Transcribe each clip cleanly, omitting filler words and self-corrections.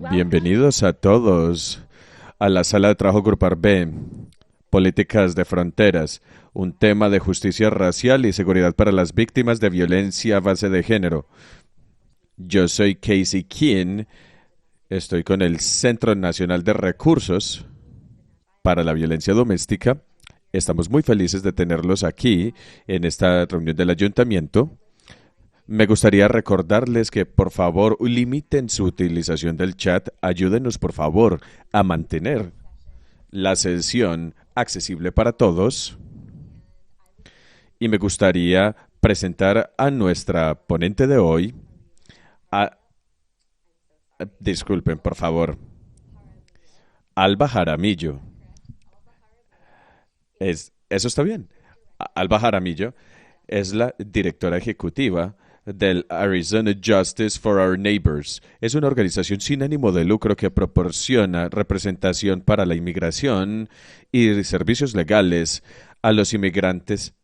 Bienvenidos a todos a la sala de trabajo Grupar B, Políticas de Fronteras, un tema de justicia racial y seguridad para las víctimas de violencia a base de género. Yo soy Casey King, estoy con el Centro Nacional de Recursos para la Violencia Doméstica. Estamos muy felices de tenerlos aquí en esta reunión del ayuntamiento. Me gustaría recordarles que por favor limiten su utilización del chat. Ayúdenos por favor a mantener la sesión accesible para todos. Y me gustaría presentar a nuestra ponente de hoy. Disculpen, por favor. Alba Jaramillo. Eso está bien. Alba Jaramillo es la directora ejecutiva del Arizona Justice for Our Neighbors. Es una organización sin ánimo de lucro que proporciona representación para la inmigración y servicios legales a los inmigrantes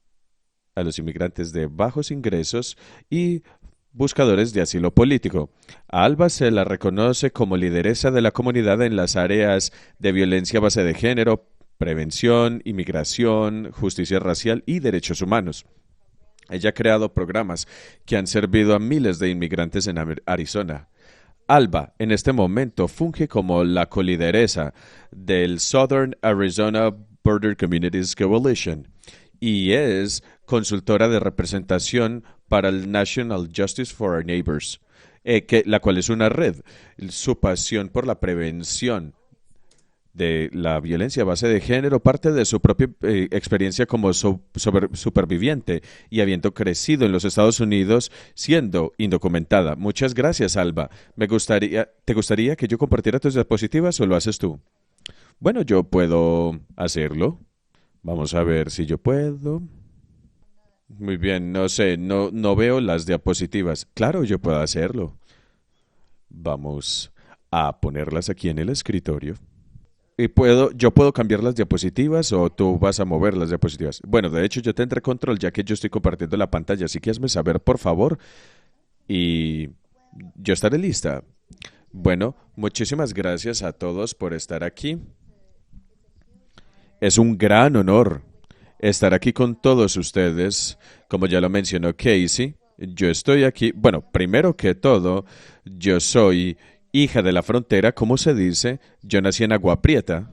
de bajos ingresos y buscadores de asilo político. A Alba se la reconoce como lideresa de la comunidad en las áreas de violencia a base de género, prevención, inmigración, justicia racial y derechos humanos. Ella ha creado programas que han servido a miles de inmigrantes en Arizona. Alba, en este momento, funge como la colideresa del Southern Arizona Border Communities Coalition y es consultora de representación para el National Justice for Our Neighbors, la cual es una red. Su pasión por la prevención de la violencia a base de género parte de su propia experiencia como superviviente y habiendo crecido en los Estados Unidos siendo indocumentada. Muchas gracias, Alba. ¿Te gustaría que yo compartiera tus diapositivas o lo haces tú? Bueno, yo puedo hacerlo. Vamos a ver si yo puedo. Muy bien, no sé, no veo las diapositivas. Claro, yo puedo hacerlo. Vamos a ponerlas aquí en el escritorio. Y yo puedo cambiar las diapositivas o tú vas a mover las diapositivas. Bueno, de hecho yo tendré control ya que yo estoy compartiendo la pantalla, así que hazme saber por favor y yo estaré lista. Bueno, muchísimas gracias a todos por estar aquí. Es un gran honor estar aquí con todos ustedes. Como ya lo mencionó Casey, yo estoy aquí, bueno, primero que todo, yo soy hija de la frontera, como se dice. Yo nací en Agua Prieta,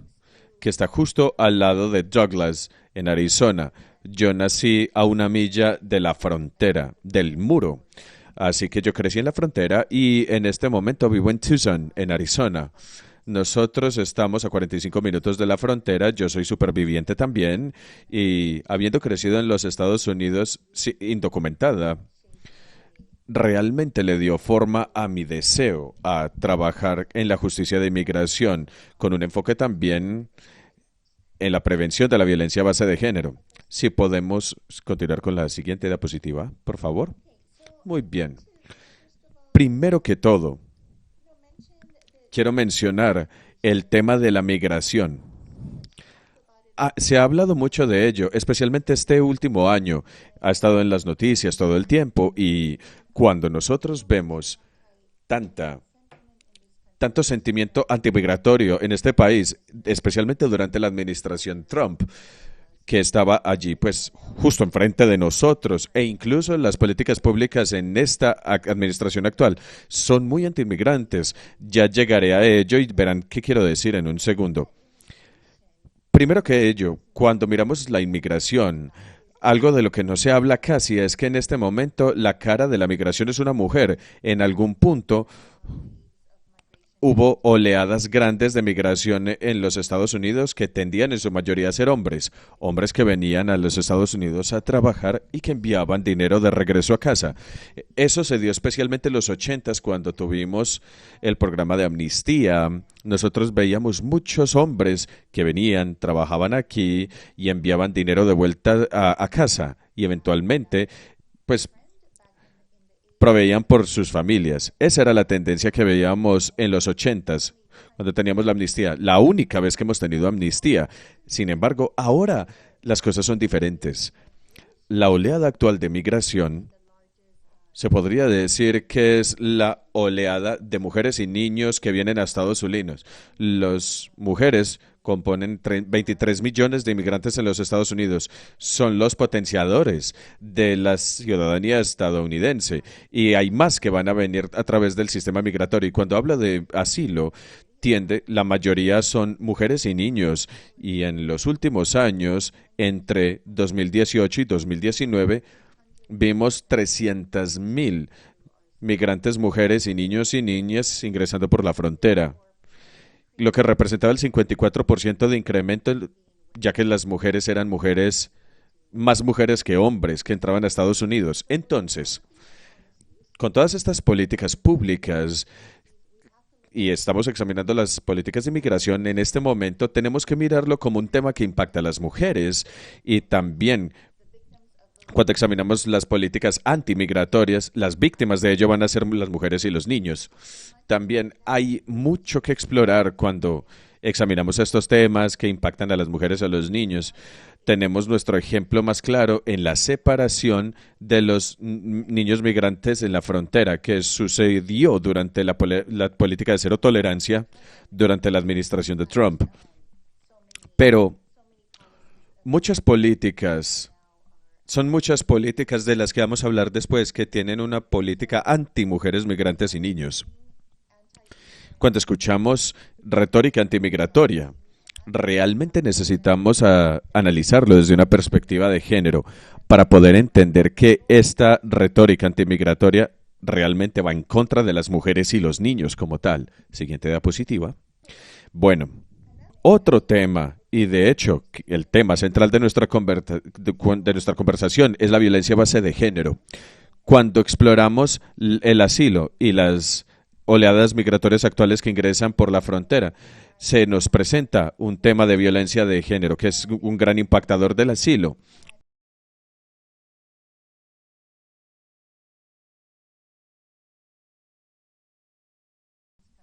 que está justo al lado de Douglas, en Arizona. Yo nací a una milla de la frontera, del muro. Así que yo crecí en la frontera y en este momento vivo en Tucson, en Arizona. Nosotros estamos a 45 minutos de la frontera. Yo soy superviviente también y habiendo crecido en los Estados Unidos indocumentada, realmente le dio forma a mi deseo a trabajar en la justicia de inmigración, con un enfoque también en la prevención de la violencia a base de género. Si podemos continuar con la siguiente diapositiva, por favor. Muy bien. Primero que todo, quiero mencionar el tema de la migración. Se ha hablado mucho de ello, especialmente este último año. Ha estado en las noticias todo el tiempo y cuando nosotros vemos tanto sentimiento antimigratorio en este país, especialmente durante la administración Trump, que estaba allí, pues, justo enfrente de nosotros, e incluso las políticas públicas en esta administración actual son muy antiinmigrantes. Ya llegaré a ello y verán qué quiero decir en un segundo. Primero que ello, cuando miramos la inmigración, algo de lo que no se habla casi es que en este momento la cara de la migración es una mujer. En algún punto hubo oleadas grandes de migración en los Estados Unidos que tendían en su mayoría a ser hombres, hombres que venían a los Estados Unidos a trabajar y que enviaban dinero de regreso a casa. Eso se dio especialmente en los 80s cuando tuvimos el programa de amnistía. Nosotros veíamos muchos hombres que venían, trabajaban aquí y enviaban dinero de vuelta a casa y eventualmente, pues proveían por sus familias. Esa era la tendencia que veíamos en los 80s, cuando teníamos la amnistía. La única vez que hemos tenido amnistía. Sin embargo, ahora las cosas son diferentes. La oleada actual de migración Se podría decir que es la oleada de mujeres y niños que vienen a Estados Unidos. Las mujeres componen 23 millones de inmigrantes en los Estados Unidos. Son los potenciadores de la ciudadanía estadounidense. Y hay más que van a venir a través del sistema migratorio. Y cuando habla de asilo, la mayoría son mujeres y niños. Y en los últimos años, entre 2018 y 2019, vimos 300.000 migrantes mujeres y niños y niñas ingresando por la frontera, lo que representaba el 54% de incremento, ya que las mujeres eran más mujeres que hombres que entraban a Estados Unidos. Entonces, con todas estas políticas públicas, y estamos examinando las políticas de inmigración en este momento, tenemos que mirarlo como un tema que impacta a las mujeres y también cuando examinamos las políticas antimigratorias, las víctimas de ello van a ser las mujeres y los niños. También hay mucho que explorar cuando examinamos estos temas que impactan a las mujeres y a los niños. Tenemos nuestro ejemplo más claro en la separación de los niños migrantes en la frontera, que sucedió durante la política de cero tolerancia durante la administración de Trump. Pero muchas políticas son muchas políticas de las que vamos a hablar después que tienen una política anti-mujeres migrantes y niños. Cuando escuchamos retórica antimigratoria, realmente necesitamos analizarlo desde una perspectiva de género para poder entender que esta retórica antimigratoria realmente va en contra de las mujeres y los niños como tal. Siguiente diapositiva. Bueno, otro tema, y de hecho el tema central de nuestra conversación es la violencia a base de género. Cuando exploramos el asilo y las oleadas migratorias actuales que ingresan por la frontera, se nos presenta un tema de violencia de género, que es un gran impactador del asilo.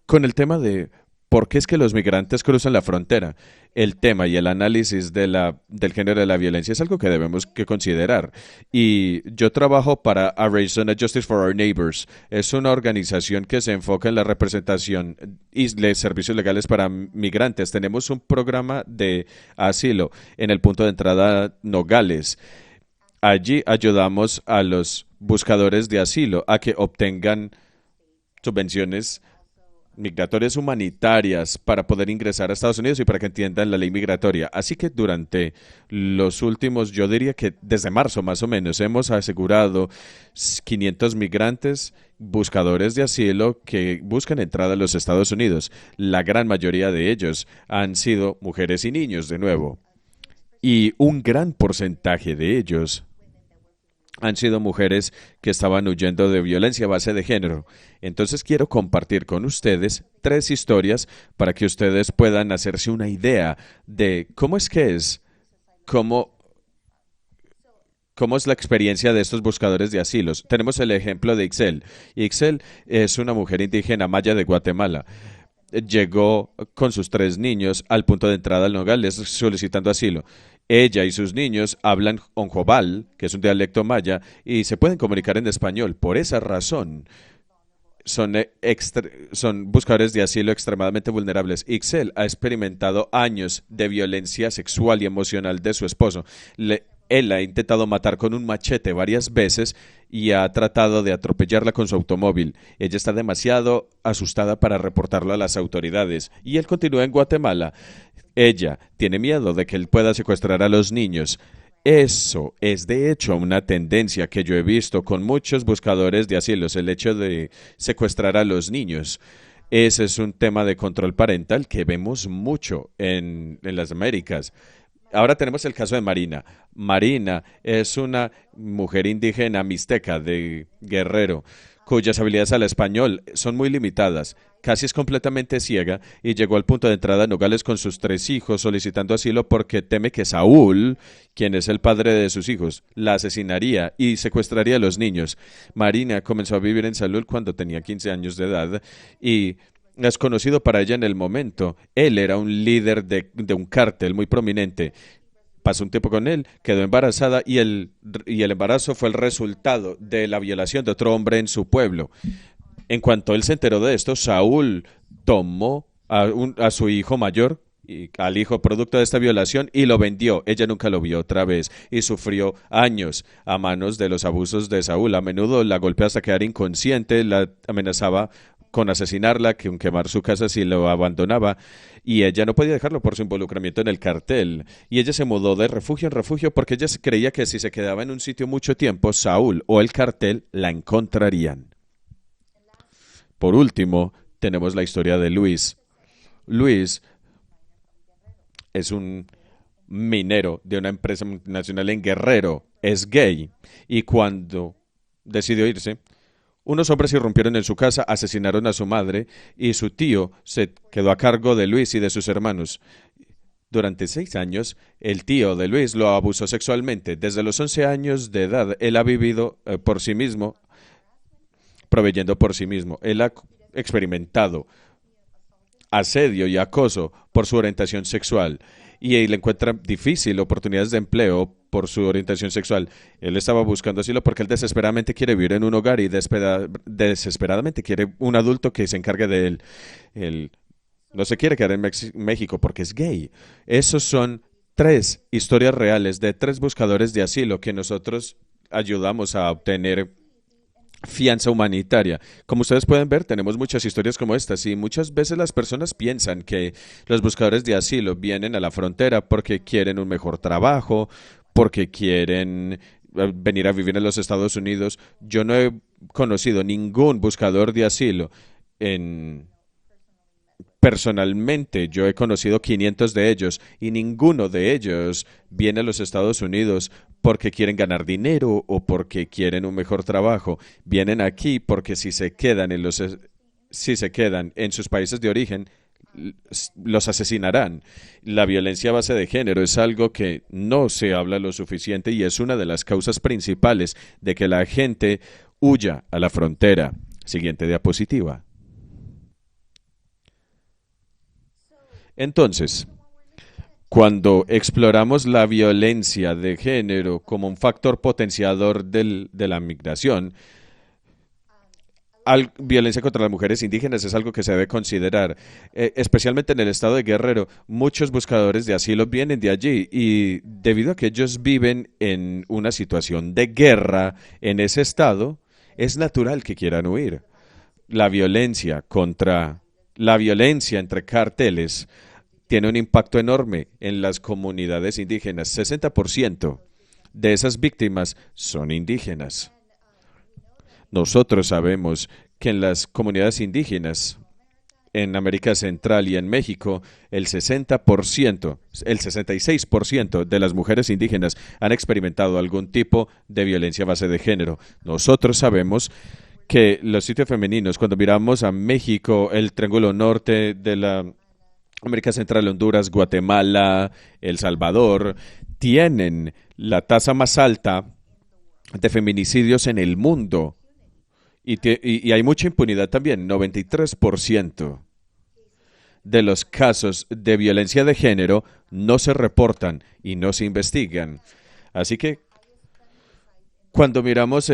Con el tema de por qué es que los migrantes cruzan la frontera, el tema y el análisis del género de la violencia es algo que debemos que considerar. Y yo trabajo para Arizona Justice for Our Neighbors. Es una organización que se enfoca en la representación y de servicios legales para migrantes. Tenemos un programa de asilo en el punto de entrada Nogales. Allí ayudamos a los buscadores de asilo a que obtengan subvenciones migratorias humanitarias para poder ingresar a Estados Unidos y para que entiendan la ley migratoria. Así que durante los últimos, yo diría que desde marzo más o menos, hemos asegurado 500 migrantes buscadores de asilo que buscan entrada a los Estados Unidos. La gran mayoría de ellos han sido mujeres y niños, de nuevo. Y un gran porcentaje de ellos han sido mujeres que estaban huyendo de violencia a base de género. Entonces quiero compartir con ustedes 3 historias para que ustedes puedan hacerse una idea de cómo es que es, cómo, cómo es la experiencia de estos buscadores de asilos. Tenemos el ejemplo de Ixel. Ixel es una mujer indígena maya de Guatemala. Llegó con sus 3 niños al punto de entrada al Nogales solicitando asilo. Ella y sus niños hablan onjobal, que es un dialecto maya, y se pueden comunicar en español. Por esa razón, son buscadores de asilo extremadamente vulnerables. Ixel ha experimentado años de violencia sexual y emocional de su esposo. Él la ha intentado matar con un machete varias veces y ha tratado de atropellarla con su automóvil. Ella está demasiado asustada para reportarlo a las autoridades y él continúa en Guatemala. Ella tiene miedo de que él pueda secuestrar a los niños. Eso es de hecho una tendencia que yo he visto con muchos buscadores de asilos, el hecho de secuestrar a los niños. Ese es un tema de control parental que vemos mucho en las Américas. Ahora tenemos el caso de Marina. Marina es una mujer indígena mixteca de Guerrero, cuyas habilidades al español son muy limitadas. Casi es completamente ciega y llegó al punto de entrada a Nogales con sus 3 hijos solicitando asilo porque teme que Saúl, quien es el padre de sus hijos, la asesinaría y secuestraría a los niños. Marina comenzó a vivir en Salud cuando tenía 15 años de edad y es conocido para ella en el momento. Él era un líder de un cártel muy prominente. pasó un tiempo con él, quedó embarazada y el embarazo fue el resultado de la violación de otro hombre en su pueblo. En cuanto él se enteró de esto, Saúl tomó a su hijo mayor, y al hijo producto de esta violación, y lo vendió. Ella nunca lo vio otra vez y sufrió años a manos de los abusos de Saúl. A menudo la golpeó hasta quedar inconsciente, la amenazaba con asesinarla, con quemar su casa si lo abandonaba, y ella no podía dejarlo por su involucramiento en el cartel. Y ella se mudó de refugio en refugio porque ella creía que si se quedaba en un sitio mucho tiempo, Saúl o el cartel la encontrarían. Por último, tenemos la historia de Luis. Luis es un minero de una empresa multinacional en Guerrero, es gay, y cuando decidió irse, unos hombres irrumpieron en su casa, asesinaron a su madre y su tío se quedó a cargo de Luis y de sus hermanos. Durante 6 años, el tío de Luis lo abusó sexualmente. Desde los 11 años de edad, él ha vivido por sí mismo, proveyendo por sí mismo. Él ha experimentado asedio y acoso por su orientación sexual y le encuentra difícil oportunidades de empleo por su orientación sexual. Él estaba buscando asilo porque él desesperadamente quiere vivir en un hogar y desesperadamente quiere un adulto que se encargue de él. Él no se quiere quedar en México porque es gay. Esos son 3 historias reales de 3 buscadores de asilo que nosotros ayudamos a obtener fianza humanitaria. Como ustedes pueden ver, tenemos muchas historias como estas y muchas veces las personas piensan que los buscadores de asilo vienen a la frontera porque quieren un mejor trabajo, porque quieren venir a vivir en los Estados Unidos. Yo no he conocido ningún buscador de asilo en personalmente. Yo he conocido 500 de ellos y ninguno de ellos viene a los Estados Unidos porque quieren ganar dinero o porque quieren un mejor trabajo. Vienen aquí porque si se quedan en sus países de origen, los asesinarán. La violencia a base de género es algo que no se habla lo suficiente y es una de las causas principales de que la gente huya a la frontera. Siguiente diapositiva. Entonces, cuando exploramos la violencia de género como un factor potenciador de la migración, violencia contra las mujeres indígenas es algo que se debe considerar, especialmente en el estado de Guerrero. Muchos buscadores de asilo vienen de allí y debido a que ellos viven en una situación de guerra en ese estado, es natural que quieran huir. La violencia entre carteles tiene un impacto enorme en las comunidades indígenas. 60% de esas víctimas son indígenas. Nosotros sabemos que en las comunidades indígenas en América Central y en México, el 66% de las mujeres indígenas han experimentado algún tipo de violencia a base de género. Nosotros sabemos que los sitios femeninos, cuando miramos a México, el Triángulo Norte de la América Central, Honduras, Guatemala, El Salvador, tienen la tasa más alta de feminicidios en el mundo. Y hay mucha impunidad también. 93% de los casos de violencia de género no se reportan y no se investigan. Así que cuando miramos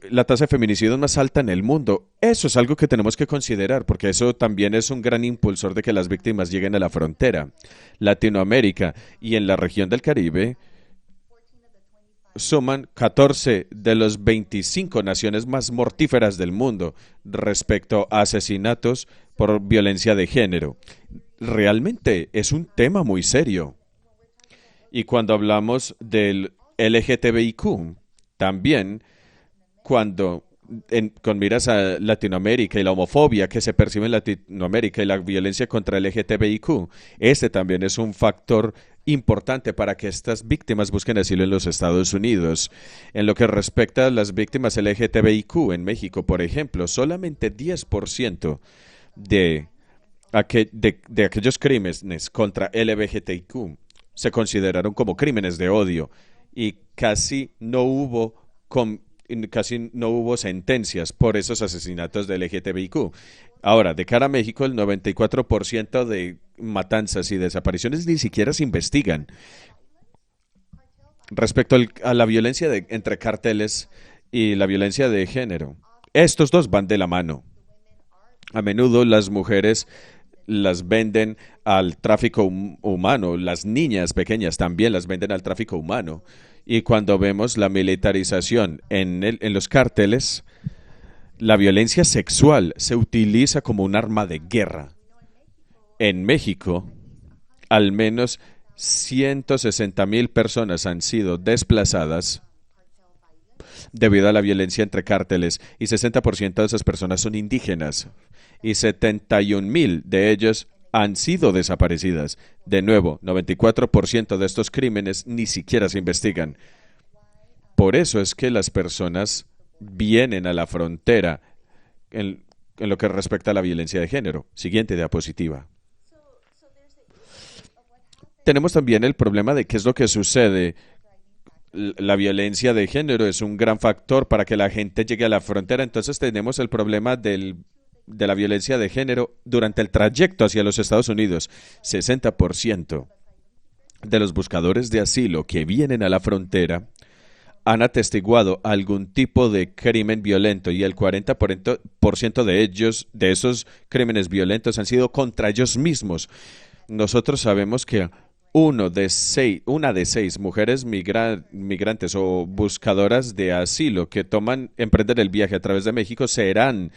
la tasa de feminicidio más alta en el mundo, eso es algo que tenemos que considerar, porque eso también es un gran impulsor de que las víctimas lleguen a la frontera. Latinoamérica y en la región del Caribe suman 14 de los 25 naciones más mortíferas del mundo respecto a asesinatos por violencia de género. Realmente es un tema muy serio. Y cuando hablamos del LGTBIQ, también con miras a Latinoamérica y la homofobia que se percibe en Latinoamérica y la violencia contra el LGTBIQ, este también es un factor importante para que estas víctimas busquen asilo en los Estados Unidos. En lo que respecta a las víctimas LGTBIQ en México, por ejemplo, solamente 10% de aquellos crímenes contra LGBTIQ se consideraron como crímenes de odio y casi no hubo sentencias por esos asesinatos de LGTBIQ. Ahora, de cara a México, el 94% de matanzas y desapariciones ni siquiera se investigan. respecto a la violencia entre carteles y la violencia de género. Estos dos van de la mano. A menudo las mujeres las venden al tráfico humano, las niñas pequeñas también las venden al tráfico humano. Y cuando vemos la militarización en los cárteles, la violencia sexual se utiliza como un arma de guerra. En México, al menos 160,000 personas han sido desplazadas debido a la violencia entre cárteles y 60% de esas personas son indígenas y 71,000 de ellos han sido desaparecidas. De nuevo, 94% de estos crímenes ni siquiera se investigan. Por eso es que las personas vienen a la frontera en lo que respecta a la violencia de género. Siguiente diapositiva. Tenemos también el problema de qué es lo que sucede. La violencia de género es un gran factor para que la gente llegue a la frontera. Entonces tenemos el problema de la violencia de género durante el trayecto hacia los Estados Unidos. 60% de los buscadores de asilo que vienen a la frontera han atestiguado algún tipo de crimen violento y el 40% de ellos, de esos crímenes violentos, han sido contra ellos mismos. Nosotros sabemos que una de seis mujeres migrantes o buscadoras de asilo que emprenden el viaje a través de México serán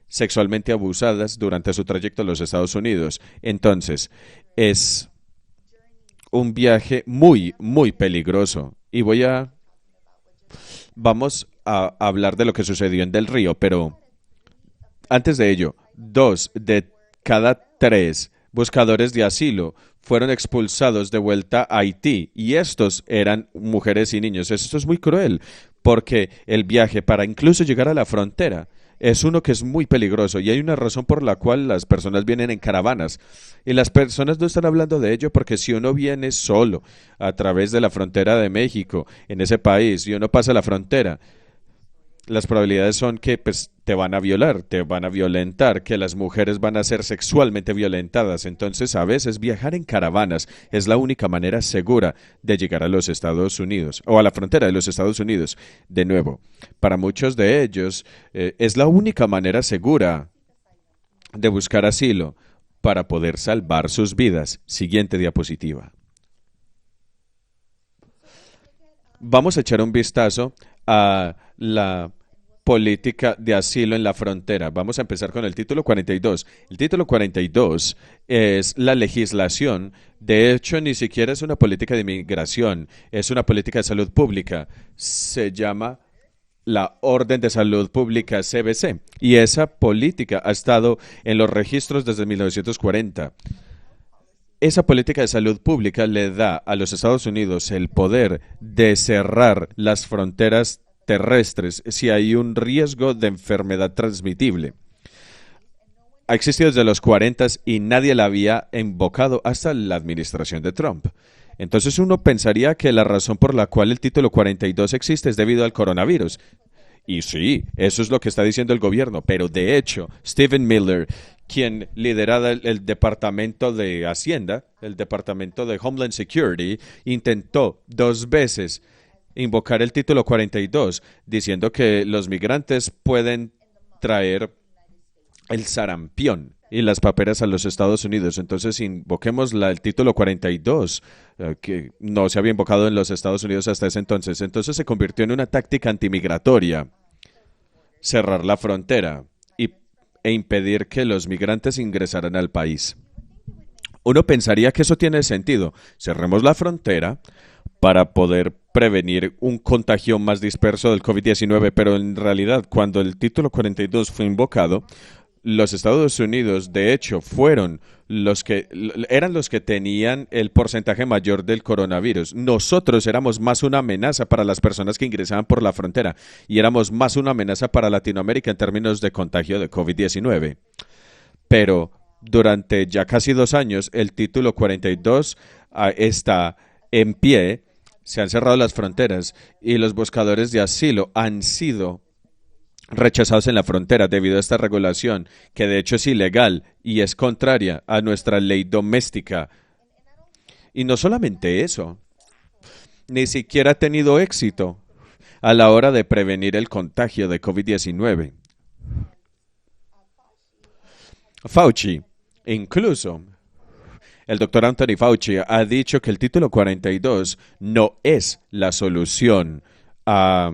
sexualmente abusadas durante su trayecto a los Estados Unidos. Entonces, es un viaje muy, muy peligroso. Y vamos a hablar de lo que sucedió en Del Río, pero antes de ello, 2 de cada 3 buscadores de asilo fueron expulsados de vuelta a Haití y estos eran mujeres y niños. Esto es muy cruel porque el viaje para incluso llegar a la frontera es uno que es muy peligroso y hay una razón por la cual las personas vienen en caravanas y las personas no están hablando de ello porque si uno viene solo a través de la frontera de México en ese país y uno pasa la frontera, las probabilidades son que pues, te van a violar, te van a violentar, que las mujeres van a ser sexualmente violentadas. Entonces, a veces viajar en caravanas es la única manera segura de llegar a los Estados Unidos o a la frontera de los Estados Unidos. De nuevo, para muchos de ellos es la única manera segura de buscar asilo para poder salvar sus vidas. Siguiente diapositiva. Vamos a echar un vistazo a la política de asilo en la frontera. Vamos a empezar con el título 42. El título 42 es la legislación. De hecho, ni siquiera es una política de inmigración, es una política de salud pública. Se llama la Orden de Salud Pública CBC. Y esa política ha estado en los registros desde 1940. Esa política de salud pública le da a los Estados Unidos el poder de cerrar las fronteras terrestres si hay un riesgo de enfermedad transmitible. Ha existido desde los 40 y nadie la había invocado hasta la administración de Trump. Entonces uno pensaría que la razón por la cual el título 42 existe es debido al coronavirus. Y sí, eso es lo que está diciendo el gobierno, pero de hecho, Stephen Miller, quien lideraba el Departamento de Hacienda, el Departamento de Homeland Security, intentó 2 veces invocar el título 42, diciendo que los migrantes pueden traer el sarampión y las paperas a los Estados Unidos. Entonces invoquemos el título 42, que no se había invocado en los Estados Unidos hasta ese entonces. Entonces se convirtió en una táctica antimigratoria, cerrar la frontera e impedir que los migrantes ingresaran al país. Uno pensaría que eso tiene sentido. Cerremos la frontera para poder prevenir un contagio más disperso del COVID-19, pero en realidad cuando el título 42 fue invocado, los Estados Unidos, de hecho, eran los que tenían el porcentaje mayor del coronavirus. Nosotros éramos más una amenaza para las personas que ingresaban por la frontera y éramos más una amenaza para Latinoamérica en términos de contagio de COVID-19. Pero durante ya casi 2 años, el título 42 está en pie, se han cerrado las fronteras y los buscadores de asilo han sido rechazados en la frontera debido a esta regulación, que de hecho es ilegal y es contraria a nuestra ley doméstica. Y no solamente eso, ni siquiera ha tenido éxito a la hora de prevenir el contagio de COVID-19. Fauci, incluso el doctor Anthony Fauci ha dicho que el título 42 no es la solución a,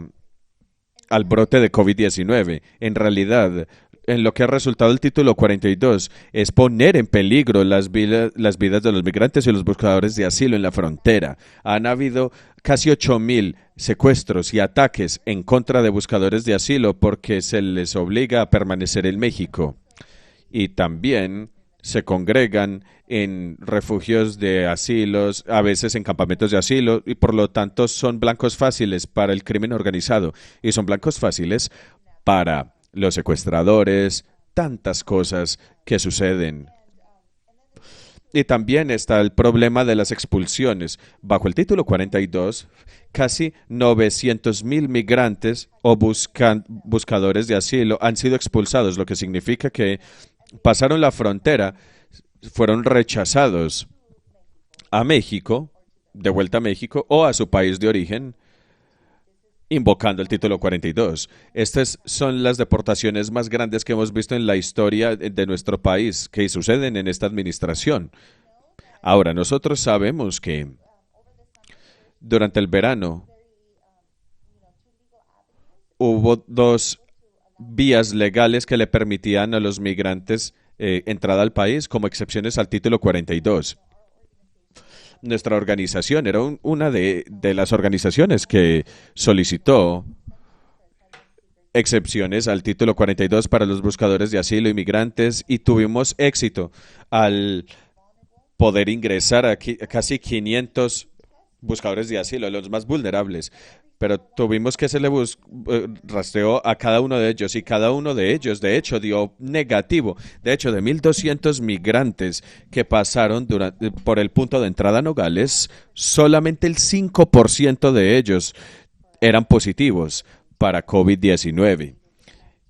al brote de COVID-19. En realidad, en lo que ha resultado el título 42 es poner en peligro las vidas de los migrantes y los buscadores de asilo en la frontera. Han habido casi 8.000 secuestros y ataques en contra de buscadores de asilo porque se les obliga a permanecer en México. Y también se congregan en refugios de asilos, a veces en campamentos de asilo, y por lo tanto son blancos fáciles para el crimen organizado y son blancos fáciles para los secuestradores, tantas cosas que suceden. Y también está el problema de las expulsiones. Bajo el título 42, casi 900.000 migrantes o buscadores de asilo han sido expulsados, lo que significa que pasaron la frontera, fueron rechazados a México, de vuelta a México o a su país de origen, invocando el título 42. Estas son las deportaciones más grandes que hemos visto en la historia de nuestro país, que suceden en esta administración. Ahora, nosotros sabemos que durante el verano hubo dos vías legales que le permitían a los migrantes entrada al país como excepciones al título 42. Nuestra organización era una de las organizaciones que solicitó excepciones al título 42 para los buscadores de asilo y migrantes y tuvimos éxito al poder ingresar a casi 500 buscadores de asilo, los más vulnerables. Pero tuvimos que hacerle rastreo a cada uno de ellos y cada uno de ellos, de hecho, dio negativo. De hecho, de 1.200 migrantes que pasaron por el punto de entrada a Nogales, solamente el 5% de ellos eran positivos para COVID-19.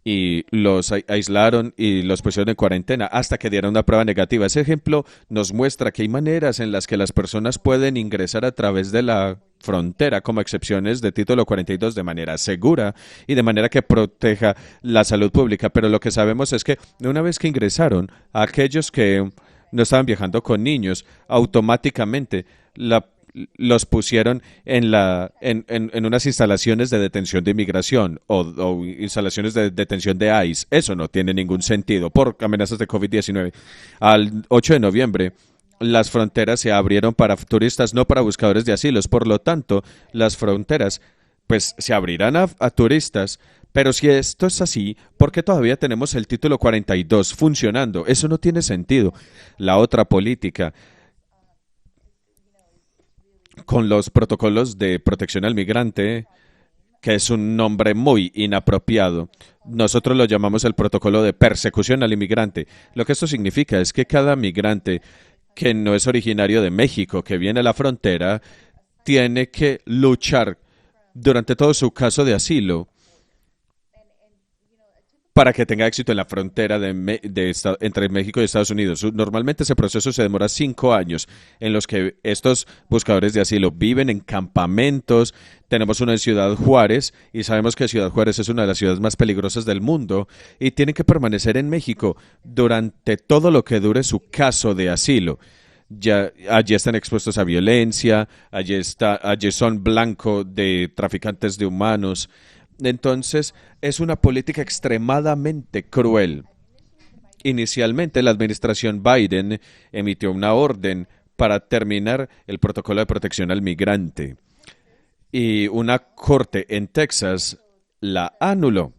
Y los aislaron y los pusieron en cuarentena hasta que dieron una prueba negativa. Ese ejemplo nos muestra que hay maneras en las que las personas pueden ingresar a través de la frontera como excepciones de título 42 de manera segura y de manera que proteja la salud pública. Pero lo que sabemos es que una vez que ingresaron, a aquellos que no estaban viajando con niños, automáticamente los pusieron en unas instalaciones de detención de inmigración o instalaciones de detención de ICE. Eso no tiene ningún sentido por amenazas de COVID-19. Al 8 de noviembre, las fronteras se abrieron para turistas, no para buscadores de asilos. Por lo tanto, las fronteras pues se abrirán a turistas. Pero si esto es así, ¿por qué todavía tenemos el título 42 funcionando? Eso no tiene sentido. La otra política con los protocolos de protección al migrante, que es un nombre muy inapropiado. Nosotros lo llamamos el protocolo de persecución al inmigrante. Lo que esto significa es que cada migrante que no es originario de México, que viene a la frontera, tiene que luchar durante todo su caso de asilo para que tenga éxito en la frontera entre México y Estados Unidos. Normalmente ese proceso se demora 5 años en los que estos buscadores de asilo viven en campamentos. Tenemos uno en Ciudad Juárez y sabemos que Ciudad Juárez es una de las ciudades más peligrosas del mundo y tienen que permanecer en México durante todo lo que dure su caso de asilo. Allí están expuestos a violencia, allí son blanco de traficantes de humanos. Entonces, es una política extremadamente cruel. Inicialmente, la administración Biden emitió una orden para terminar el protocolo de protección al migrante. Y una corte en Texas la anuló.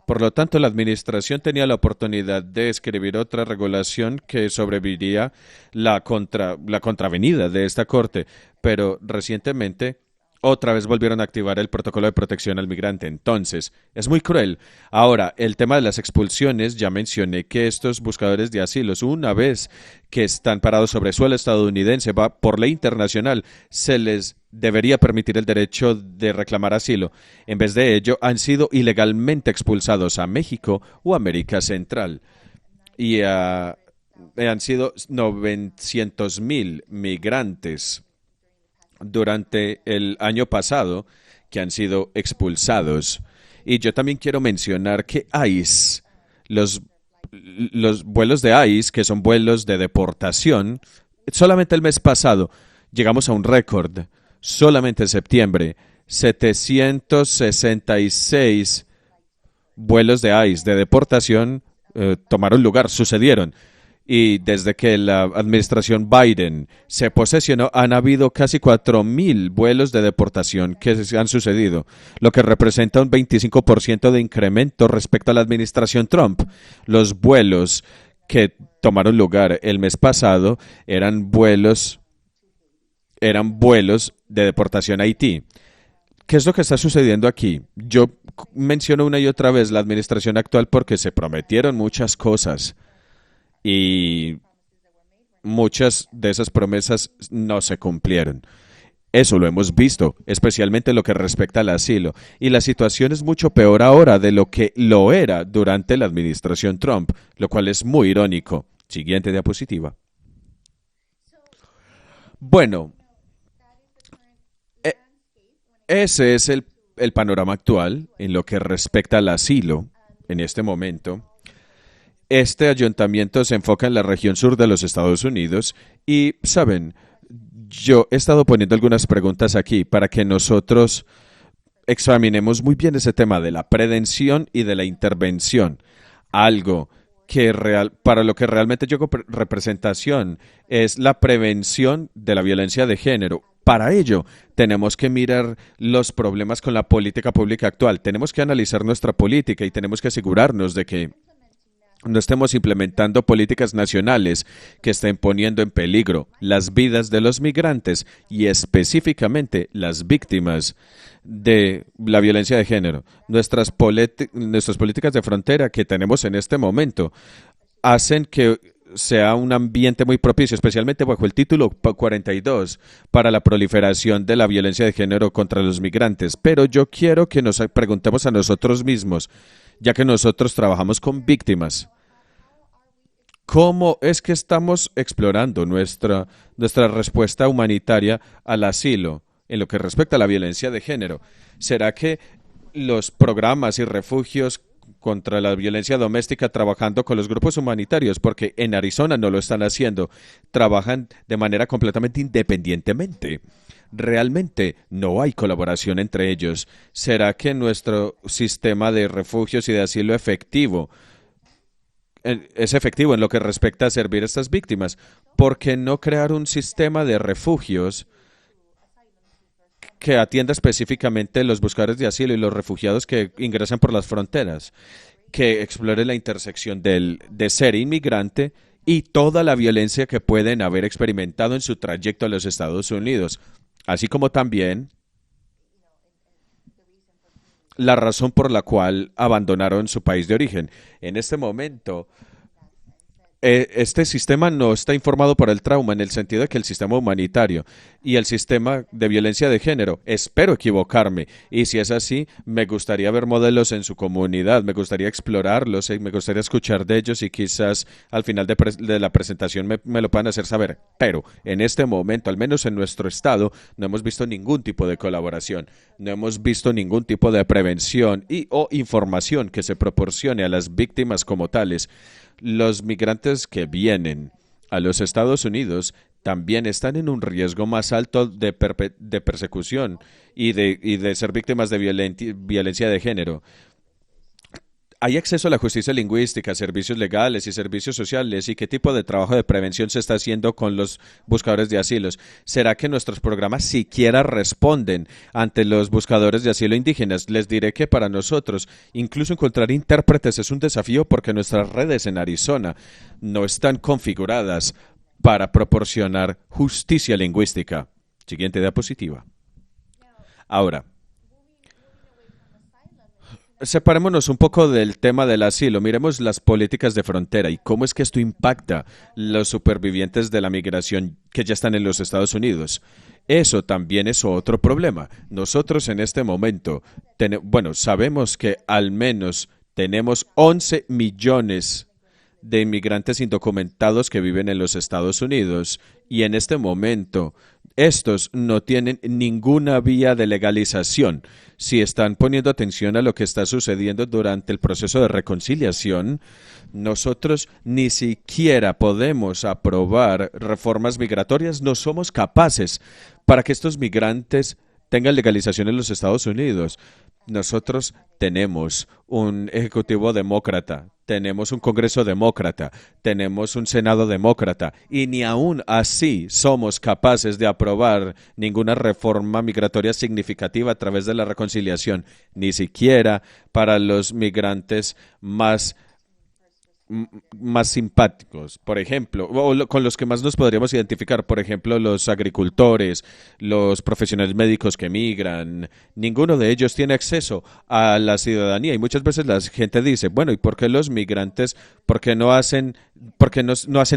Por lo tanto, la administración tenía la oportunidad de escribir otra regulación que sobreviviría la contravenida de esta corte. Pero recientemente otra vez volvieron a activar el protocolo de protección al migrante. Entonces, es muy cruel. Ahora, el tema de las expulsiones, ya mencioné que estos buscadores de asilos, una vez que están parados sobre suelo estadounidense, por ley internacional, se les debería permitir el derecho de reclamar asilo. En vez de ello, han sido ilegalmente expulsados a México o América Central. Y han sido 900.000 migrantes durante el año pasado que han sido expulsados. Y yo también quiero mencionar que ICE, los, los vuelos de ICE, que son vuelos de deportación, solamente el mes pasado llegamos a un récord, solamente en septiembre, 766 vuelos de ICE de deportación tomaron lugar, sucedieron. Y desde que la administración Biden se posesionó, han habido casi 4.000 vuelos de deportación que han sucedido, lo que representa un 25% de incremento respecto a la administración Trump. Los vuelos que tomaron lugar el mes pasado eran vuelos de deportación a Haití. ¿Qué es lo que está sucediendo aquí? Yo menciono una y otra vez la administración actual porque se prometieron muchas cosas y muchas de esas promesas no se cumplieron. Eso lo hemos visto, especialmente en lo que respecta al asilo. Y la situación es mucho peor ahora de lo que lo era durante la administración Trump, lo cual es muy irónico. Siguiente diapositiva. Bueno, e- ese es el panorama actual en lo que respecta al asilo en este momento. Este ayuntamiento se enfoca en la región sur de los Estados Unidos y, saben, yo he estado poniendo algunas preguntas aquí para que nosotros examinemos muy bien ese tema de la prevención y de la intervención. Algo para lo que realmente yo hago representación es la prevención de la violencia de género. Para ello, tenemos que mirar los problemas con la política pública actual. Tenemos que analizar nuestra política y tenemos que asegurarnos de que no estemos implementando políticas nacionales que estén poniendo en peligro las vidas de los migrantes y específicamente las víctimas de la violencia de género. Nuestras políticas de frontera que tenemos en este momento hacen que sea un ambiente muy propicio, especialmente bajo el título 42, para la proliferación de la violencia de género contra los migrantes. Pero yo quiero que nos preguntemos a nosotros mismos, ya que nosotros trabajamos con víctimas, ¿cómo es que estamos explorando nuestra respuesta humanitaria al asilo en lo que respecta a la violencia de género? ¿Será que los programas y refugios contra la violencia doméstica trabajando con los grupos humanitarios, porque en Arizona no lo están haciendo, trabajan de manera completamente independientemente? Realmente no hay colaboración entre ellos. ¿Será que nuestro sistema de refugios y de asilo es efectivo en lo que respecta a servir a estas víctimas? ¿Por qué no crear un sistema de refugios que atienda específicamente los buscadores de asilo y los refugiados que ingresan por las fronteras, que explore la intersección de ser inmigrante y toda la violencia que pueden haber experimentado en su trayecto a los Estados Unidos, así como también la razón por la cual abandonaron su país de origen? En este momento, este sistema no está informado por el trauma en el sentido de que el sistema humanitario y el sistema de violencia de género, espero equivocarme, y si es así, me gustaría ver modelos en su comunidad, me gustaría explorarlos, me gustaría escuchar de ellos y quizás al final de la presentación me lo puedan hacer saber. Pero en este momento, al menos en nuestro estado, no hemos visto ningún tipo de colaboración, no hemos visto ningún tipo de prevención o información que se proporcione a las víctimas como tales. Los migrantes que vienen a los Estados Unidos también están en un riesgo más alto de persecución y de ser víctimas de violencia de género. ¿Hay acceso a la justicia lingüística, servicios legales y servicios sociales? ¿Y qué tipo de trabajo de prevención se está haciendo con los buscadores de asilos? ¿Será que nuestros programas siquiera responden ante los buscadores de asilo indígenas? Les diré que para nosotros, incluso encontrar intérpretes es un desafío porque nuestras redes en Arizona no están configuradas para proporcionar justicia lingüística. Siguiente diapositiva. Ahora, separémonos un poco del tema del asilo, miremos las políticas de frontera y cómo es que esto impacta a los supervivientes de la migración que ya están en los Estados Unidos. Eso también es otro problema. Nosotros en este momento, sabemos que al menos tenemos 11 millones de inmigrantes indocumentados que viven en los Estados Unidos y en este momento estos no tienen ninguna vía de legalización. Si están poniendo atención a lo que está sucediendo durante el proceso de reconciliación, nosotros ni siquiera podemos aprobar reformas migratorias, no somos capaces para que estos migrantes tengan legalización en los Estados Unidos. Nosotros tenemos un ejecutivo demócrata, tenemos un Congreso demócrata, tenemos un Senado demócrata y ni aún así somos capaces de aprobar ninguna reforma migratoria significativa a través de la reconciliación, ni siquiera para los migrantes más simpáticos, por ejemplo, con los que más nos podríamos identificar, por ejemplo, los agricultores, los profesionales médicos que migran, ninguno de ellos tiene acceso a la ciudadanía y muchas veces la gente dice, bueno, ¿y por qué los migrantes, por qué no hacen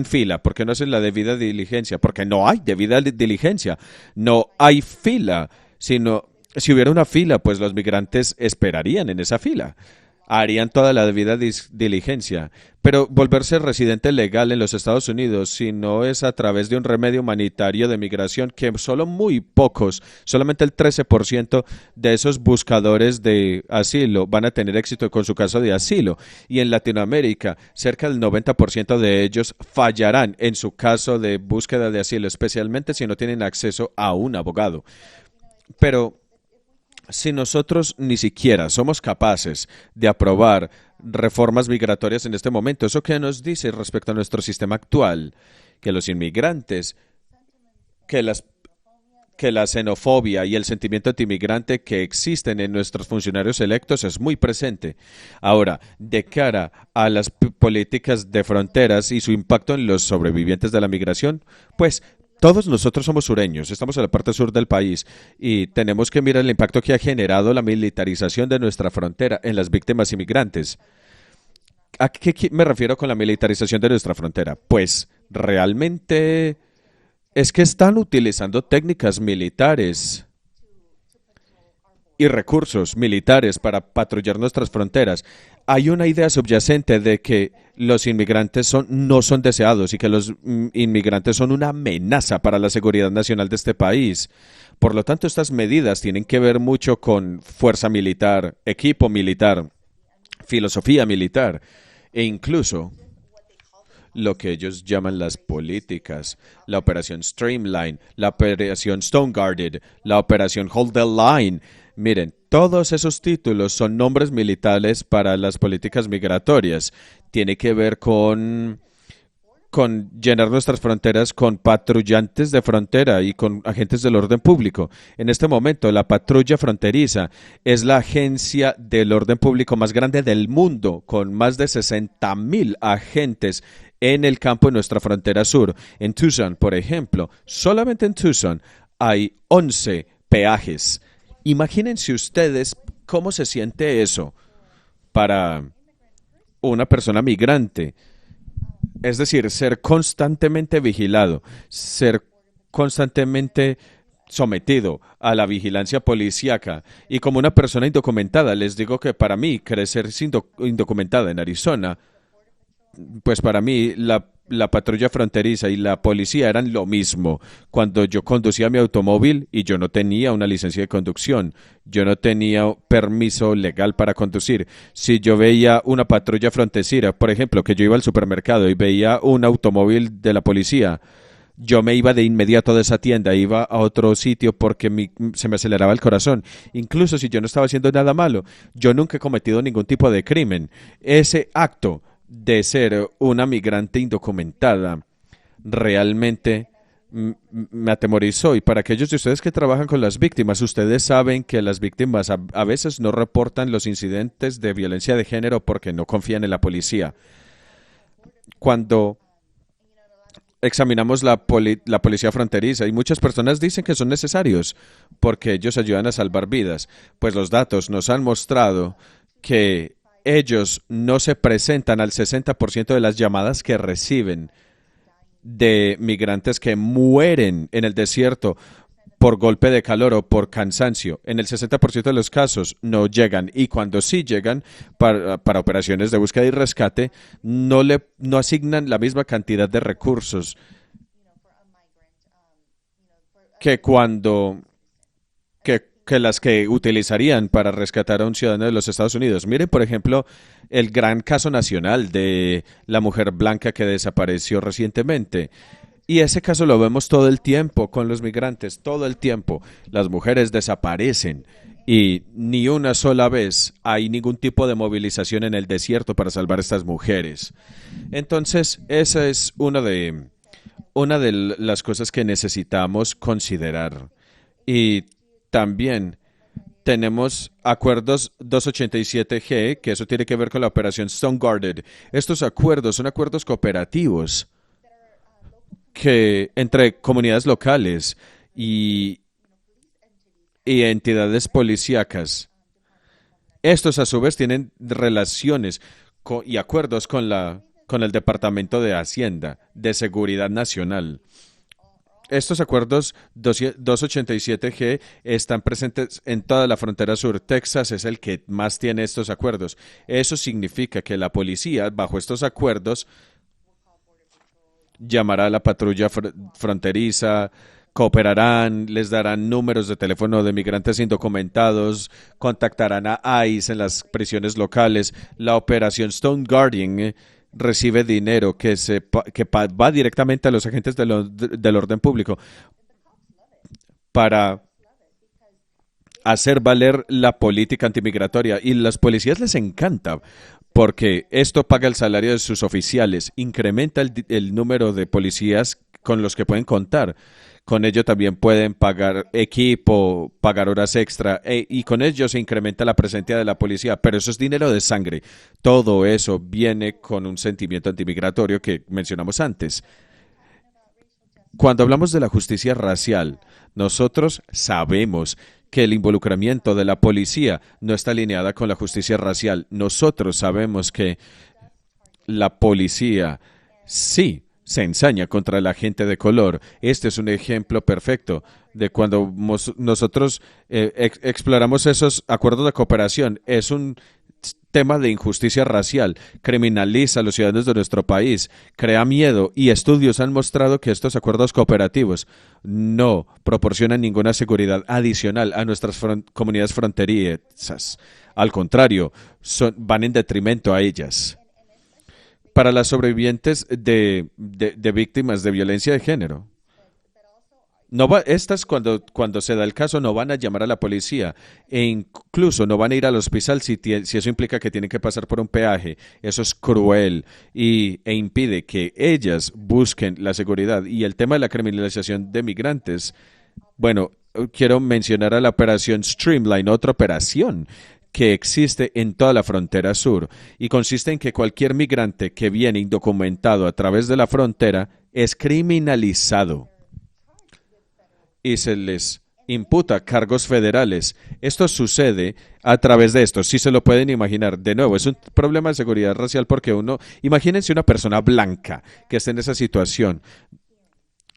fila, por qué no hacen la debida diligencia? Porque no hay debida diligencia, no hay fila, sino si hubiera una fila, pues los migrantes esperarían en esa fila, harían toda la debida diligencia. Pero volverse residente legal en los Estados Unidos, si no es a través de un remedio humanitario de migración, que solo muy pocos, solamente el 13% de esos buscadores de asilo van a tener éxito con su caso de asilo. Y en Latinoamérica, cerca del 90% de ellos fallarán en su caso de búsqueda de asilo, especialmente si no tienen acceso a un abogado. Pero si nosotros ni siquiera somos capaces de aprobar reformas migratorias en este momento, ¿eso qué nos dice respecto a nuestro sistema actual? Que los inmigrantes, que la xenofobia y el sentimiento antimigrante que existen en nuestros funcionarios electos es muy presente. Ahora, de cara a las políticas de fronteras y su impacto en los sobrevivientes de la migración, pues todos nosotros somos sureños, estamos en la parte sur del país y tenemos que mirar el impacto que ha generado la militarización de nuestra frontera en las víctimas inmigrantes. ¿A qué me refiero con la militarización de nuestra frontera? Pues realmente es que están utilizando técnicas militares y recursos militares para patrullar nuestras fronteras. Hay una idea subyacente de que los inmigrantes no son deseados y que los inmigrantes son una amenaza para la seguridad nacional de este país. Por lo tanto, estas medidas tienen que ver mucho con fuerza militar, equipo militar, filosofía militar e incluso lo que ellos llaman las políticas, la operación Streamline, la operación Stone Guarded, la operación Hold the Line. Miren, todos esos títulos son nombres militares para las políticas migratorias. Tiene que ver con llenar nuestras fronteras con patrullantes de frontera y con agentes del orden público. En este momento, la patrulla fronteriza es la agencia del orden público más grande del mundo, con más de 60,000 agentes en el campo en nuestra frontera sur. En Tucson, por ejemplo, solamente en Tucson hay 11 peajes. Imagínense ustedes cómo se siente eso para una persona migrante. Es decir, ser constantemente vigilado, ser constantemente sometido a la vigilancia policíaca. Y como una persona indocumentada, les digo que para mí crecer indocumentada en Arizona, pues para mí la patrulla fronteriza y la policía eran lo mismo. Cuando yo conducía mi automóvil y yo no tenía una licencia de conducción, yo no tenía permiso legal para conducir. Si yo veía una patrulla fronteriza, por ejemplo, que yo iba al supermercado y veía un automóvil de la policía, yo me iba de inmediato de esa tienda, iba a otro sitio porque se me aceleraba el corazón. Incluso si yo no estaba haciendo nada malo, yo nunca he cometido ningún tipo de crimen. Ese acto de ser una migrante indocumentada realmente me atemorizó. Y para aquellos de ustedes que trabajan con las víctimas, ustedes saben que las víctimas a veces no reportan los incidentes de violencia de género porque no confían en la policía. Cuando examinamos la policía fronteriza y muchas personas dicen que son necesarios porque ellos ayudan a salvar vidas, pues los datos nos han mostrado que ellos no se presentan al 60% de las llamadas que reciben de migrantes que mueren en el desierto por golpe de calor o por cansancio. En el 60% de los casos no llegan y cuando sí llegan para operaciones de búsqueda y rescate no asignan la misma cantidad de recursos que cuando que las que utilizarían para rescatar a un ciudadano de los Estados Unidos. Miren, por ejemplo, el gran caso nacional de la mujer blanca que desapareció recientemente. Y ese caso lo vemos todo el tiempo con los migrantes, todo el tiempo. Las mujeres desaparecen y ni una sola vez hay ningún tipo de movilización en el desierto para salvar a estas mujeres. Entonces, esa es una de las cosas que necesitamos considerar. Y también tenemos acuerdos 287G, que eso tiene que ver con la operación Stone Guarded. Estos acuerdos son acuerdos cooperativos que entre comunidades locales y, y entidades policíacas. Estos a su vez tienen relaciones y acuerdos con el Departamento de Hacienda, de Seguridad Nacional. Estos acuerdos 287G están presentes en toda la frontera sur. Texas es el que más tiene estos acuerdos. Eso significa que la policía, bajo estos acuerdos, llamará a la patrulla fronteriza, cooperarán, les darán números de teléfono de migrantes indocumentados, contactarán a ICE en las prisiones locales. La operación Stone Guardian recibe dinero que va directamente a los agentes del orden público para hacer valer la política antimigratoria. Y las policías les encanta porque esto paga el salario de sus oficiales, incrementa el número de policías con los que pueden contar. Con ello también pueden pagar equipo, pagar horas extra y con ello se incrementa la presencia de la policía, pero eso es dinero de sangre. Todo eso viene con un sentimiento antimigratorio que mencionamos antes. Cuando hablamos de la justicia racial, nosotros sabemos que el involucramiento de la policía no está alineada con la justicia racial. Nosotros sabemos que la policía sí se ensaña contra la gente de color. Este es un ejemplo perfecto de cuando nosotros exploramos esos acuerdos de cooperación. Es un tema de injusticia racial, criminaliza a los ciudadanos de nuestro país, crea miedo y estudios han mostrado que estos acuerdos cooperativos no proporcionan ninguna seguridad adicional a nuestras comunidades fronterizas. Al contrario, van en detrimento a ellas. Para las sobrevivientes de víctimas de violencia de género. Estas cuando se da el caso no van a llamar a la policía e incluso no van a ir al hospital si eso implica que tienen que pasar por un peaje. Eso es cruel e impide que ellas busquen la seguridad. Y el tema de la criminalización de migrantes, bueno, quiero mencionar a la operación Streamline, otra operación que existe en toda la frontera sur y consiste en que cualquier migrante que viene indocumentado a través de la frontera es criminalizado y se les imputa cargos federales. Esto sucede a través de esto, si se lo pueden imaginar. De nuevo, es un problema de seguridad racial porque imagínense una persona blanca que esté en esa situación.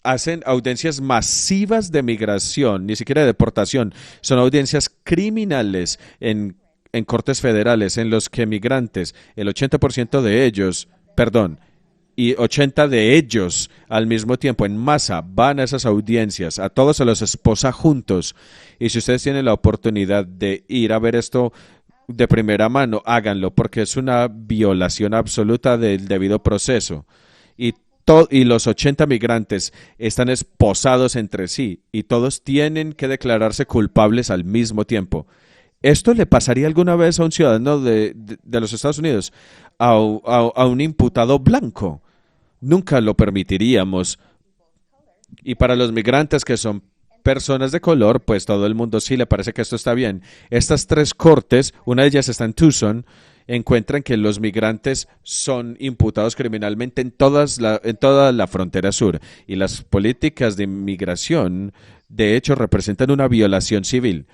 Hacen audiencias masivas de migración, ni siquiera de deportación. Son audiencias criminales en cortes federales en los que migrantes, el 80% de ellos, y 80 de ellos al mismo tiempo en masa van a esas audiencias, a todos se los esposa juntos. Y si ustedes tienen la oportunidad de ir a ver esto de primera mano, háganlo porque es una violación absoluta del debido proceso. Y los 80 migrantes están esposados entre sí y todos tienen que declararse culpables al mismo tiempo. ¿Esto le pasaría alguna vez a un ciudadano de los Estados Unidos? ¿A un imputado blanco? Nunca lo permitiríamos. Y para los migrantes que son personas de color, pues todo el mundo sí le parece que esto está bien. Estas tres cortes, una de ellas está en Tucson, encuentran que los migrantes son imputados criminalmente en toda la frontera sur. Y las políticas de inmigración, de hecho, representan una violación civil.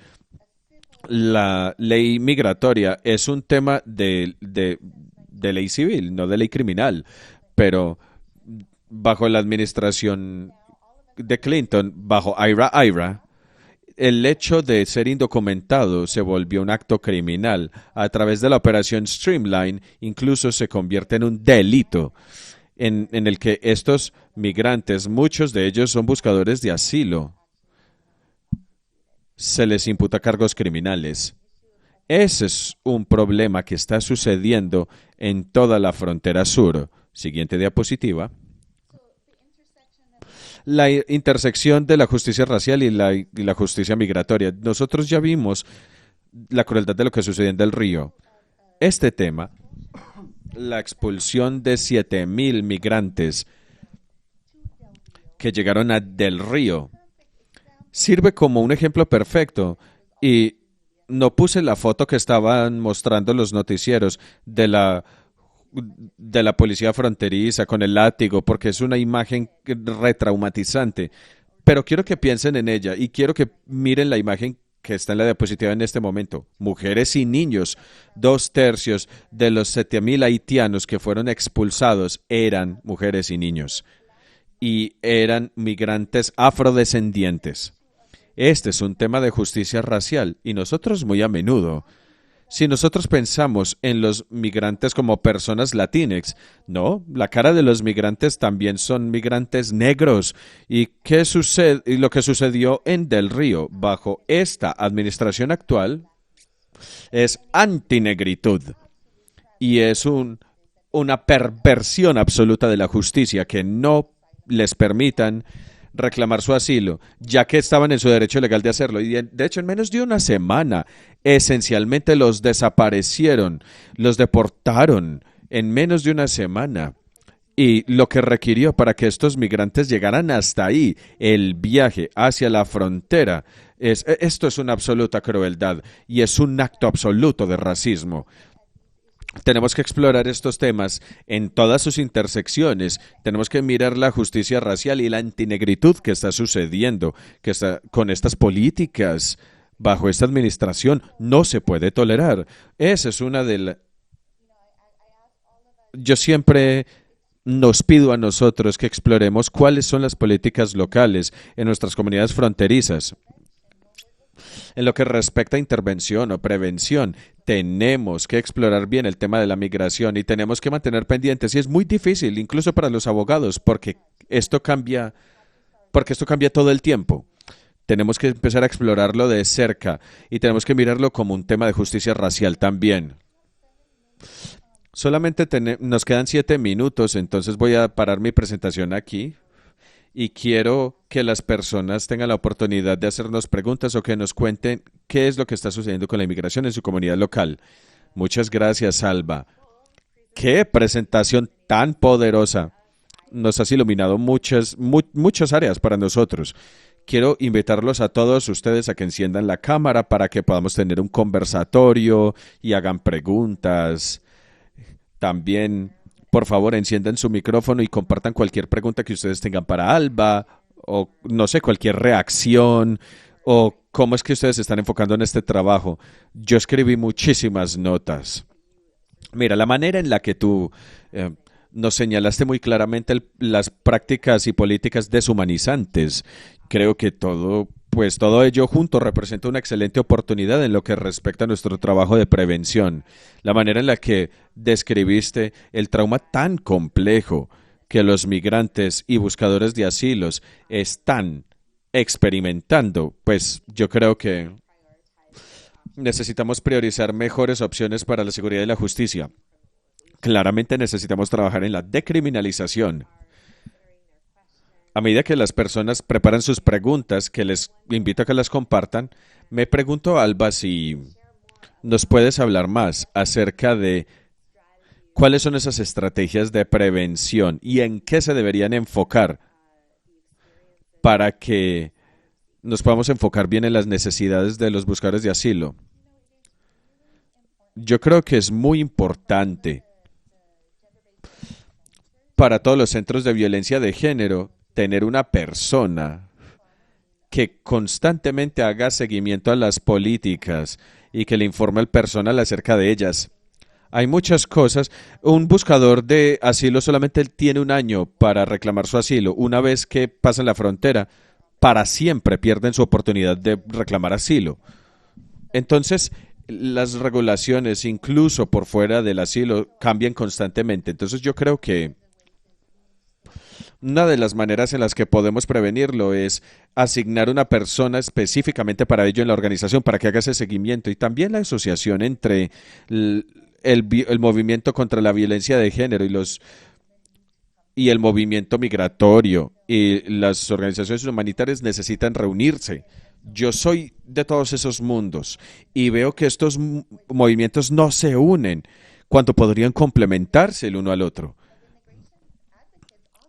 La ley migratoria es un tema de ley civil, no de ley criminal, pero bajo la administración de Clinton, bajo IRA, el hecho de ser indocumentado se volvió un acto criminal. A través de la operación Streamline, incluso se convierte en un delito en el que estos migrantes, muchos de ellos son buscadores de asilo, se les imputa cargos criminales. Ese es un problema que está sucediendo en toda la frontera sur. Siguiente diapositiva. La intersección de la justicia racial y la justicia migratoria. Nosotros ya vimos la crueldad de lo que sucedió en Del Río. Este tema, la expulsión de 7,000 migrantes que llegaron a Del Río, sirve como un ejemplo perfecto. Y no puse la foto que estaban mostrando los noticieros de la policía fronteriza con el látigo, porque es una imagen retraumatizante. Pero quiero que piensen en ella y quiero que miren la imagen que está en la diapositiva en este momento. Mujeres y niños. 2/3 de los 7,000 haitianos que fueron expulsados eran mujeres y niños. Y eran migrantes afrodescendientes. Este es un tema de justicia racial y nosotros muy a menudo, si nosotros pensamos en los migrantes como personas latinx, no, la cara de los migrantes también son migrantes negros. ¿Y qué sucede? Y lo que sucedió en Del Río bajo esta administración actual es antinegritud y es una perversión absoluta de la justicia que no les permitan reclamar su asilo, ya que estaban en su derecho legal de hacerlo. Y de hecho, en menos de una semana, esencialmente los desaparecieron, los deportaron en menos de una semana. Y lo que requirió para que estos migrantes llegaran hasta ahí, el viaje hacia la frontera, esto es una absoluta crueldad y es un acto absoluto de racismo. Tenemos que explorar estos temas en todas sus intersecciones. Tenemos que mirar la justicia racial y la antinegritud que está sucediendo, que está con estas políticas bajo esta administración. No se puede tolerar. Esa es una de las... Yo siempre nos pido a nosotros que exploremos cuáles son las políticas locales en nuestras comunidades fronterizas. En lo que respecta a intervención o prevención, tenemos que explorar bien el tema de la migración y tenemos que mantener pendientes. Y es muy difícil, incluso para los abogados, porque esto cambia todo el tiempo. Tenemos que empezar a explorarlo de cerca y tenemos que mirarlo como un tema de justicia racial también. Solamente nos quedan 7 minutos, entonces voy a parar mi presentación aquí. Y quiero que las personas tengan la oportunidad de hacernos preguntas o que nos cuenten qué es lo que está sucediendo con la inmigración en su comunidad local. Muchas gracias, Alba. ¡Qué presentación tan poderosa! Nos has iluminado muchas áreas para nosotros. Quiero invitarlos a todos ustedes a que enciendan la cámara para que podamos tener un conversatorio y hagan preguntas. También, por favor, enciendan su micrófono y compartan cualquier pregunta que ustedes tengan para Alba, o no sé, cualquier reacción, o cómo es que ustedes se están enfocando en este trabajo. Yo escribí muchísimas notas. Mira, la manera en la que tú nos señalaste muy claramente las prácticas y políticas deshumanizantes, creo que todo ello junto representa una excelente oportunidad en lo que respecta a nuestro trabajo de prevención. La manera en la que describiste el trauma tan complejo que los migrantes y buscadores de asilos están experimentando, pues yo creo que necesitamos priorizar mejores opciones para la seguridad y la justicia. Claramente necesitamos trabajar en la decriminalización. A medida que las personas preparan sus preguntas, que les invito a que las compartan, me pregunto, Alba, si nos puedes hablar más acerca de cuáles son esas estrategias de prevención y en qué se deberían enfocar para que nos podamos enfocar bien en las necesidades de los buscadores de asilo. Yo creo que es muy importante para todos los centros de violencia de género tener una persona que constantemente haga seguimiento a las políticas y que le informe al personal acerca de ellas. Hay muchas cosas. Un buscador de asilo solamente tiene 1 año para reclamar su asilo. Una vez que pasan la frontera, para siempre pierden su oportunidad de reclamar asilo. Entonces, las regulaciones, incluso por fuera del asilo, cambian constantemente. Entonces, yo creo que una de las maneras en las que podemos prevenirlo es asignar una persona específicamente para ello en la organización, para que haga ese seguimiento. Y también la asociación entre el movimiento contra la violencia de género y el movimiento migratorio y las organizaciones humanitarias necesitan reunirse. Yo soy de todos esos mundos y veo que estos movimientos no se unen cuando podrían complementarse el uno al otro.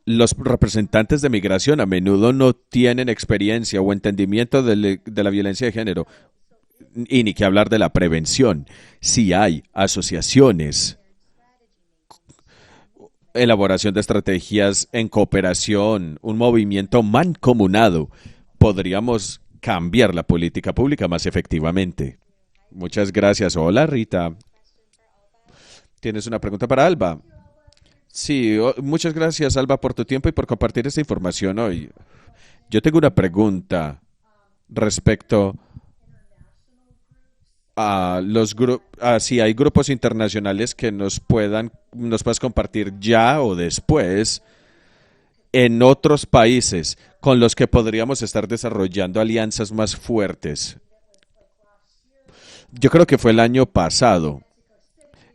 Los representantes de migración a menudo no tienen experiencia o entendimiento de la violencia de género y ni que hablar de la prevención. Si hay asociaciones, elaboración de estrategias en cooperación, un movimiento mancomunado, podríamos cambiar la política pública más efectivamente. Muchas gracias. Hola, Rita. ¿Tienes una pregunta para Alba? Sí, muchas gracias, Alba, por tu tiempo y por compartir esta información hoy. Yo tengo una pregunta respecto a los grupos, si hay grupos internacionales que nos puedas compartir ya o después en otros países con los que podríamos estar desarrollando alianzas más fuertes. Yo creo que fue el año pasado,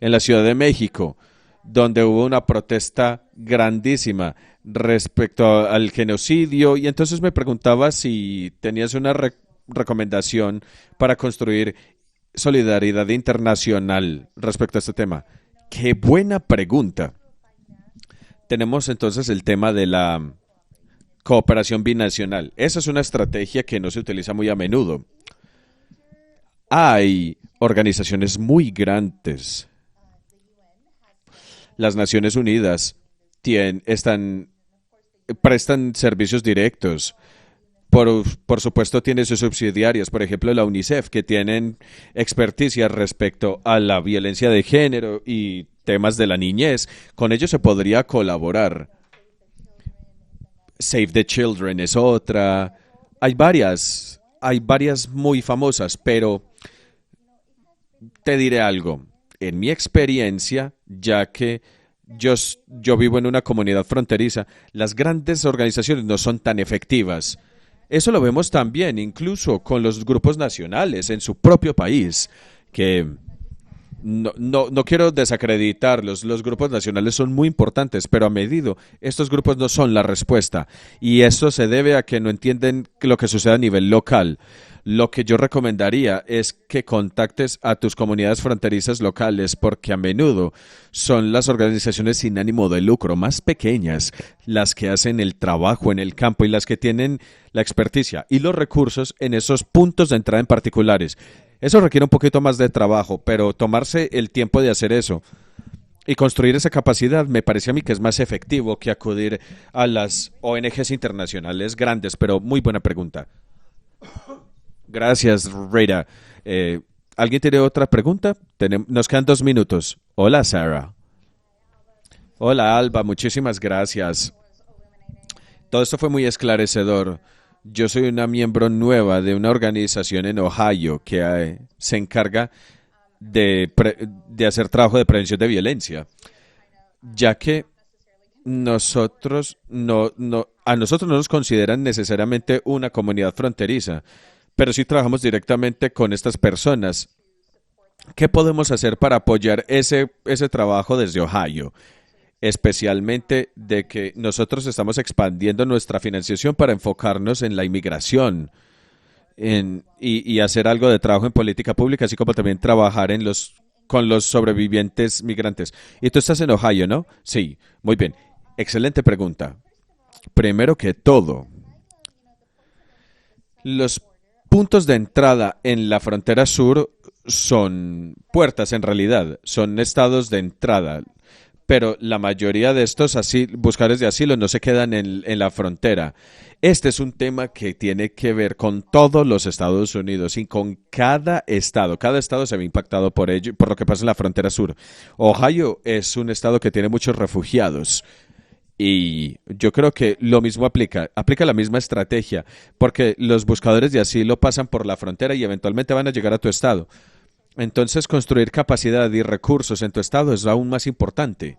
en la Ciudad de México, donde hubo una protesta grandísima respecto al genocidio, y entonces me preguntaba si tenías una recomendación para construir solidaridad internacional respecto a este tema. ¡Qué buena pregunta! Tenemos entonces el tema de la cooperación binacional. Esa es una estrategia que no se utiliza muy a menudo. Hay organizaciones muy grandes. Las Naciones Unidas prestan servicios directos. Por supuesto, tiene sus subsidiarias, por ejemplo, la UNICEF, que tienen experticia respecto a la violencia de género y temas de la niñez. Con ellos se podría colaborar. Save the Children es otra. Hay varias muy famosas, pero te diré algo. En mi experiencia, ya que yo vivo en una comunidad fronteriza, las grandes organizaciones no son tan efectivas. Eso lo vemos también, incluso con los grupos nacionales en su propio país, que no quiero desacreditarlos, los grupos nacionales son muy importantes, pero a medida estos grupos no son la respuesta, y eso se debe a que no entienden lo que sucede a nivel local. Lo que yo recomendaría es que contactes a tus comunidades fronterizas locales, porque a menudo son las organizaciones sin ánimo de lucro más pequeñas las que hacen el trabajo en el campo y las que tienen la experticia y los recursos en esos puntos de entrada en particulares. Eso requiere un poquito más de trabajo, pero tomarse el tiempo de hacer eso y construir esa capacidad me parece a mí que es más efectivo que acudir a las ONGs internacionales grandes, pero muy buena pregunta. Gracias, Rita. ¿Alguien tiene otra pregunta? Nos quedan 2 minutos. Hola, Sarah. Hola, Alba. Muchísimas gracias. Todo esto fue muy esclarecedor. Yo soy una miembro nueva de una organización en Ohio que se encarga de hacer trabajo de prevención de violencia, ya que a nosotros no nos consideran necesariamente una comunidad fronteriza, pero sí trabajamos directamente con estas personas. ¿Qué podemos hacer para apoyar ese trabajo desde Ohio? Especialmente de que nosotros estamos expandiendo nuestra financiación para enfocarnos en la inmigración y hacer algo de trabajo en política pública, así como también trabajar con los sobrevivientes migrantes. Y tú estás en Ohio, ¿no? Sí, muy bien. Excelente pregunta. Primero que todo, los puntos de entrada en la frontera sur son puertas en realidad, son estados de entrada, pero la mayoría de estos buscadores de asilo no se quedan en la frontera. Este es un tema que tiene que ver con todos los Estados Unidos y con cada estado. Cada estado se ve impactado por ello, por lo que pasa en la frontera sur. Ohio es un estado que tiene muchos refugiados. Y yo creo que lo mismo aplica la misma estrategia, porque los buscadores de asilo pasan por la frontera y eventualmente van a llegar a tu estado. Entonces, construir capacidad y recursos en tu estado es aún más importante.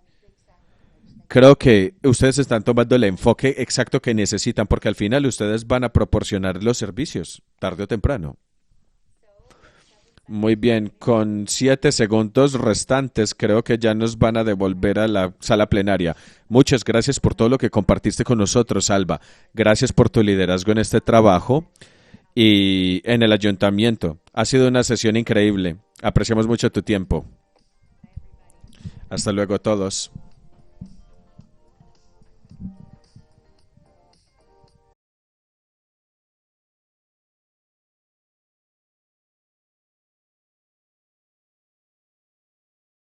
creo que ustedes están tomando el enfoque exacto que necesitan, porque al final ustedes van a proporcionar los servicios, tarde o temprano. Muy bien, con 7 segundos restantes creo que ya nos van a devolver a la sala plenaria. Muchas gracias por todo lo que compartiste con nosotros, Alba. Gracias por tu liderazgo en este trabajo y en el ayuntamiento. Ha sido una sesión increíble. Apreciamos mucho tu tiempo. Hasta luego a todos.